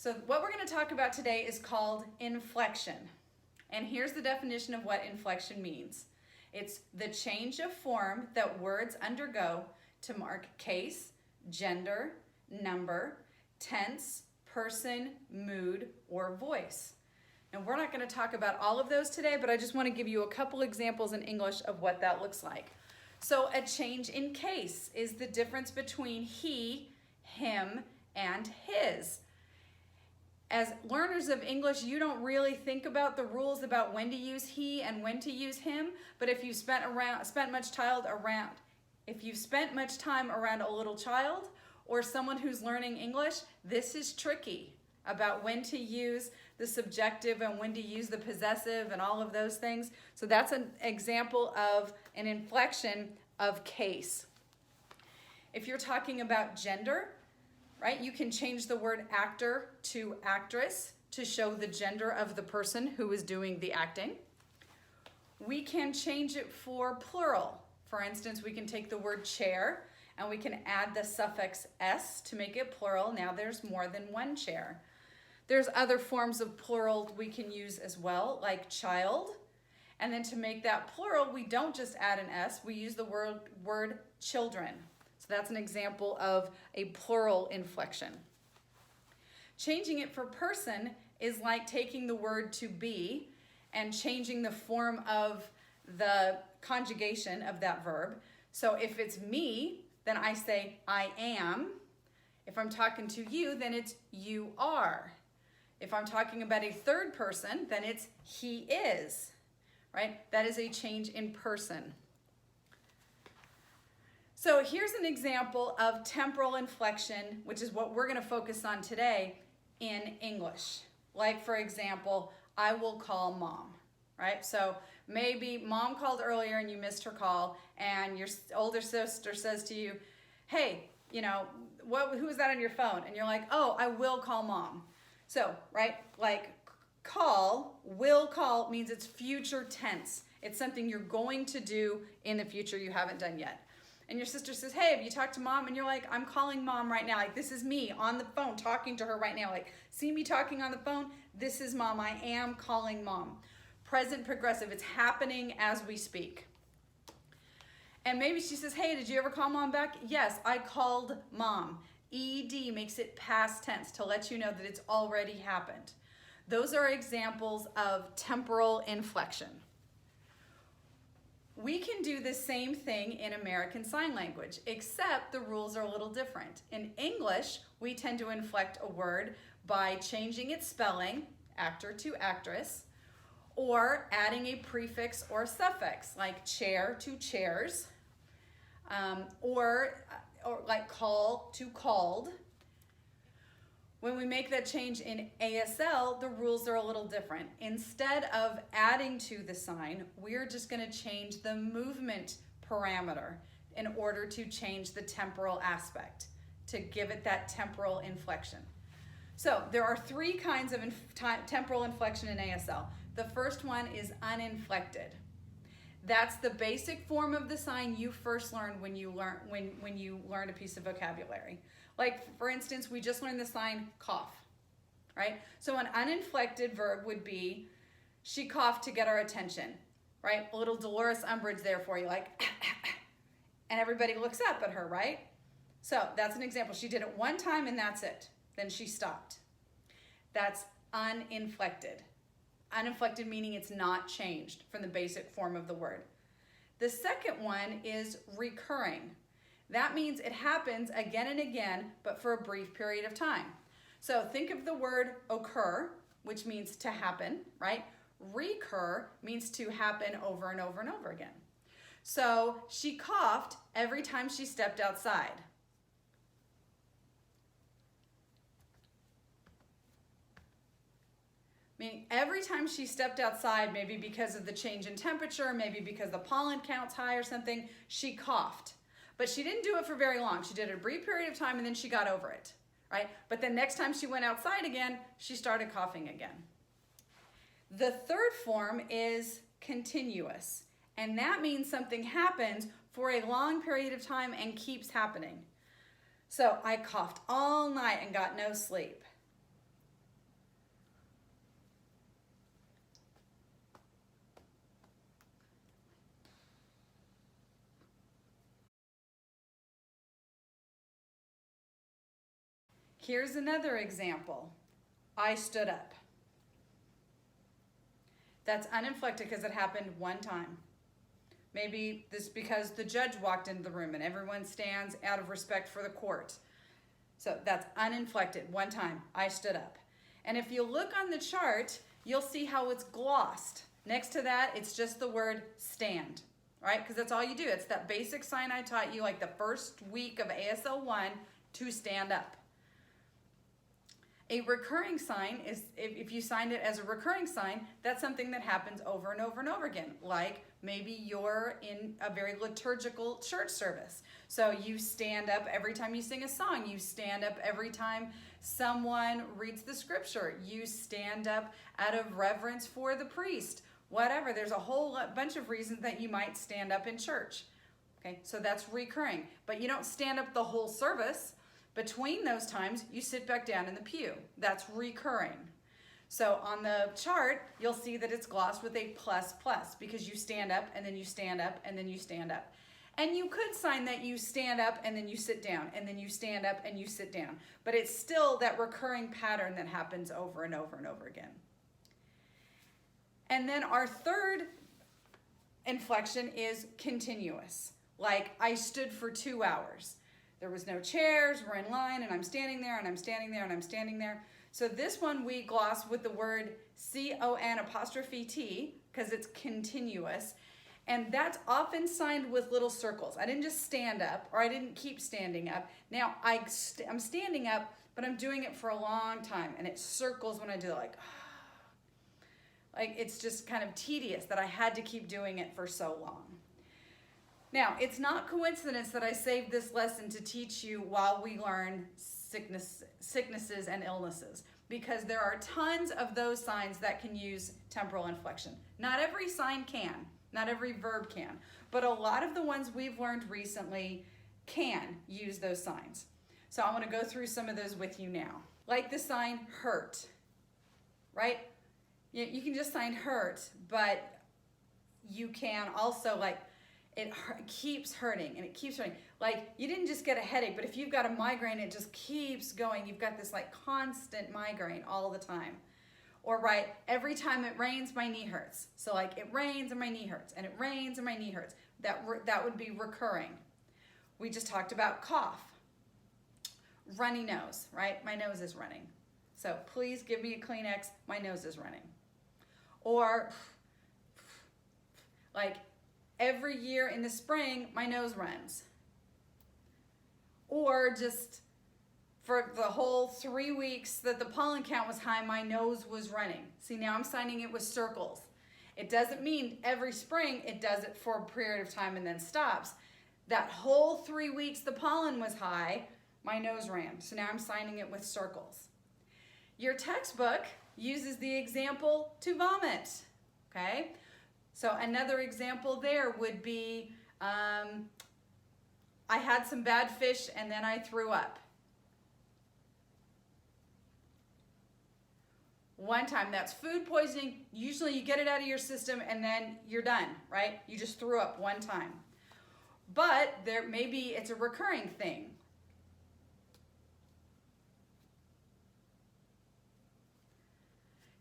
So what we're going to talk about today is called inflection. And here's the definition of what inflection means. It's the change of form that words undergo to mark case, gender, number, tense, person, mood, or voice. And we're not going to talk about all of those today, but I just want to give you a couple examples in English of what that looks like. So a change in case is the difference between he, him, and his. As learners of English, you don't really think about the rules about when to use he and when to use him, but if you've spent much time around a little child or someone who's learning English, this is tricky about when to use the subjective and when to use the possessive and all of those things. So that's an example of an inflection of case. If you're talking about gender, right, you can change the word actor to actress to show the gender of the person who is doing the acting. We can change it for plural. For instance, we can take the word chair and we can add the suffix s to make it plural. Now there's more than one chair. There's other forms of plural we can use as well, like child. And then to make that plural, we don't just add an s, we use the word children. So that's an example of a plural inflection. Changing it for person is like taking the word to be and changing the form of the conjugation of that verb. So if it's me, then I say I am. If I'm talking to you, then it's you are. If I'm talking about a third person, then it's he is, right? That is a change in person. So here's an example of temporal inflection, which is what we're going to focus on today in English. Like, for example, I will call mom, right? So maybe mom called earlier and you missed her call, and your older sister says to you, hey, who is that on your phone? And you're like, oh, I will call mom. So, right, like will call means it's future tense. It's something you're going to do in the future you haven't done yet. And your sister says, hey, have you talked to mom? And you're like, I'm calling mom right now. Like, this is me on the phone talking to her right now. Like, see me talking on the phone? This is mom. I am calling mom. Present progressive. It's happening as we speak. And maybe she says, hey, did you ever call mom back? Yes, I called mom. ED makes it past tense to let you know that it's already happened. Those are examples of temporal inflection. We can do the same thing in American Sign Language, except the rules are a little different. In English, we tend to inflect a word by changing its spelling, actor to actress, or adding a prefix or suffix, like chair to chairs, or like call to called. When we make that change in ASL, the rules are a little different. Instead of adding to the sign, we're just going to change the movement parameter in order to change the temporal aspect, to give it that temporal inflection. So there are three kinds of temporal inflection in ASL. The first one is uninflected. That's the basic form of the sign you first learned when you learned a piece of vocabulary. Like, for instance, we just learned the sign cough, right? So an uninflected verb would be, she coughed to get our attention, right? A little Dolores Umbridge there for you, like, and everybody looks up at her, right? So that's an example. She did it one time and that's it. Then she stopped. That's uninflected. Uninflected meaning it's not changed from the basic form of the word. The second one is recurring. That means it happens again and again, but for a brief period of time. So think of the word occur, which means to happen, right? Recur means to happen over and over and over again. So she coughed every time she stepped outside. Meaning every time she stepped outside, maybe because of the change in temperature, maybe because the pollen count's high or something, she coughed. But she didn't do it for very long. She did it a brief period of time and then she got over it, right? But then next time she went outside again, she started coughing again. The third form is continuous, and that means something happens for a long period of time and keeps happening. So I coughed all night and got no sleep. Here's another example. I stood up. That's uninflected because it happened one time. Maybe this because the judge walked into the room and everyone stands out of respect for the court. So that's uninflected, one time, I stood up. And if you look on the chart, you'll see how it's glossed. Next to that, it's just the word stand, right? Because that's all you do. It's that basic sign I taught you like the first week of ASL 1 to stand up. A recurring sign is, if you signed it as a recurring sign, that's something that happens over and over and over again. Like maybe you're in a very liturgical church service. So you stand up every time you sing a song. You stand up every time someone reads the scripture. You stand up out of reverence for the priest. Whatever, there's a whole bunch of reasons that you might stand up in church. Okay, so that's recurring. But you don't stand up the whole service. Between those times, you sit back down in the pew. That's recurring. So on the chart, you'll see that it's glossed with a plus plus because you stand up and then you stand up and then you stand up. And you could sign that you stand up and then you sit down and then you stand up and you sit down. But it's still that recurring pattern that happens over and over and over again. And then our third inflection is continuous. Like I stood for 2 hours. There was no chairs, we're in line, and I'm standing there, and I'm standing there, and I'm standing there. So this one we gloss with the word C-O-N''T, because it's continuous. And that's often signed with little circles. I didn't just stand up, or I didn't keep standing up. Now, I'm standing up, but I'm doing it for a long time, and it circles when I do it, like it's just kind of tedious that I had to keep doing it for so long. Now, it's not coincidence that I saved this lesson to teach you while we learn sicknesses and illnesses, because there are tons of those signs that can use temporal inflection. Not every sign can, not every verb can, but a lot of the ones we've learned recently can use those signs. So I want to go through some of those with you now. Like the sign hurt, right? You can just sign hurt, but you can also it keeps hurting and it keeps hurting. Like you didn't just get a headache, but if you've got a migraine, it just keeps going. You've got this like constant migraine all the time. Or every time it rains, my knee hurts. So like it rains and my knee hurts, and it rains and my knee hurts. That would be recurring. We just talked about cough. Runny nose, right? My nose is running. So please give me a Kleenex, my nose is running. Or like every year in the spring, my nose runs. Or just for the whole 3 weeks that the pollen count was high, my nose was running. See, now I'm signing it with circles. It doesn't mean every spring it does it for a period of time and then stops. That whole 3 weeks the pollen was high, my nose ran. So now I'm signing it with circles. Your textbook uses the example to vomit, okay? So another example there would be, I had some bad fish and then I threw up. One time, that's food poisoning. Usually you get it out of your system and then you're done, right? You just threw up one time. But maybe it's a recurring thing.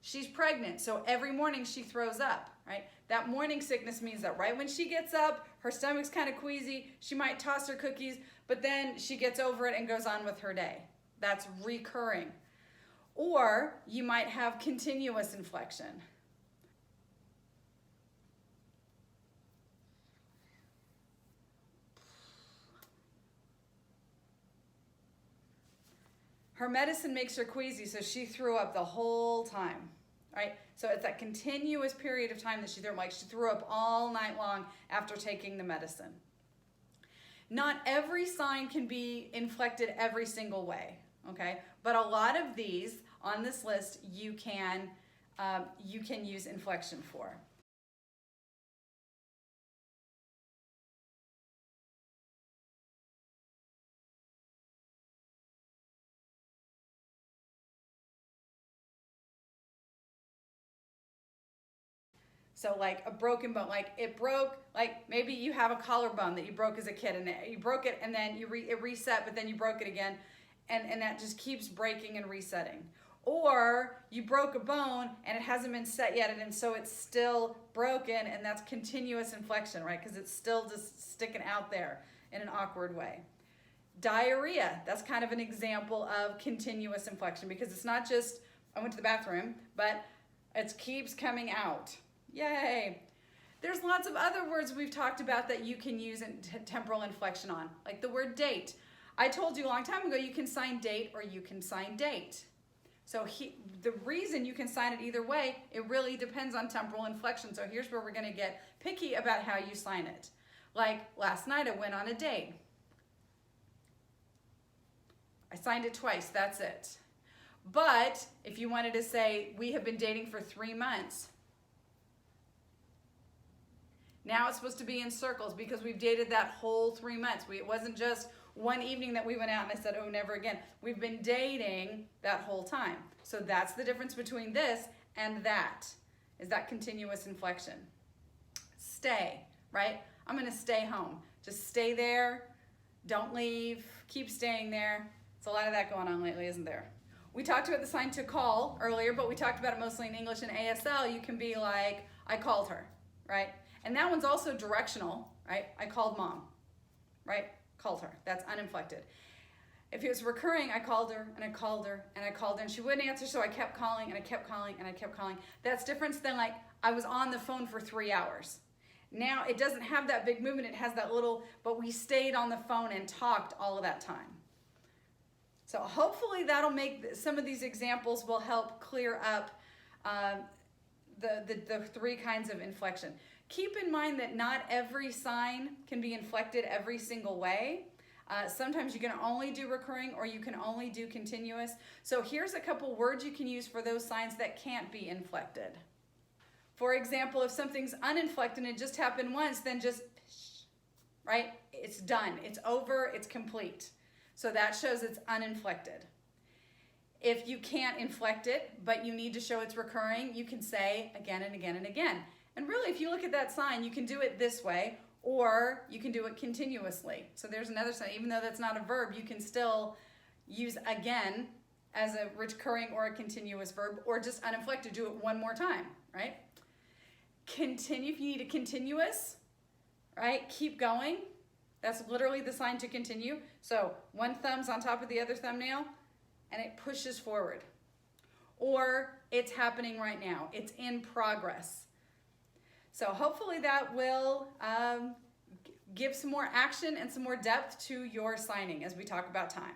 She's pregnant, so every morning she throws up, right? That morning sickness means that right when she gets up, her stomach's kind of queasy, she might toss her cookies, but then she gets over it and goes on with her day. That's recurring. Or you might have continuous inflection. Her medicine makes her queasy, so she threw up the whole time. Right? So it's that continuous period of time that she threw up, like she threw up all night long after taking the medicine. Not every sign can be inflected every single way, okay? But a lot of these on this list you can use inflection for. So like a broken bone, like it broke, like maybe you have a collarbone that you broke as a kid and you broke it and then it reset, but then you broke it again. and that just keeps breaking and resetting. Or you broke a bone and it hasn't been set yet, and so it's still broken, and that's continuous inflection, right? Because it's still just sticking out there in an awkward way. Diarrhea, that's kind of an example of continuous inflection, because it's not just, I went to the bathroom, but it keeps coming out. Yay! There's lots of other words we've talked about that you can use in temporal inflection on, like the word date. I told you a long time ago you can sign date or you can sign date. So the reason you can sign it either way, it really depends on temporal inflection. So here's where we're going to get picky about how you sign it. Like last night I went on a date. I signed it twice, that's it. But if you wanted to say we have been dating for 3 months, now it's supposed to be in circles because we've dated that whole 3 months. It wasn't just one evening that we went out and I said, oh, never again. We've been dating that whole time. So that's the difference between this and that, is that continuous inflection. Stay, right? I'm gonna stay home. Just stay there, don't leave, keep staying there. It's a lot of that going on lately, isn't there? We talked about the sign to call earlier, but we talked about it mostly in English and ASL. You can be like, I called her, right? And that one's also directional, right? I called mom, right? Called her. That's uninflected. If it was recurring, I called her and I called her and I called her and she wouldn't answer, so I kept calling and I kept calling and I kept calling. That's different than like I was on the phone for 3 hours. Now it doesn't have that big movement. It has that little, but we stayed on the phone and talked all of that time. So hopefully that'll make, some of these examples will help clear up the 3 kinds of inflection. Keep in mind that not every sign can be inflected every single way. Sometimes you can only do recurring or you can only do continuous. So here's a couple words you can use for those signs that can't be inflected. For example, if something's uninflected and it just happened once, then just, right? It's done, it's over, it's complete. So that shows it's uninflected. If you can't inflect it, but you need to show it's recurring, you can say again and again and again. And really, if you look at that sign, you can do it this way, or you can do it continuously. So there's another sign. Even though that's not a verb, you can still use again as a recurring or a continuous verb, or just uninflected, do it one more time, right? Continue, if you need a continuous, right? Keep going. That's literally the sign to continue. So one thumb's on top of the other thumbnail, and it pushes forward. Or it's happening right now. It's in progress. So hopefully that will give some more action and some more depth to your signing as we talk about time.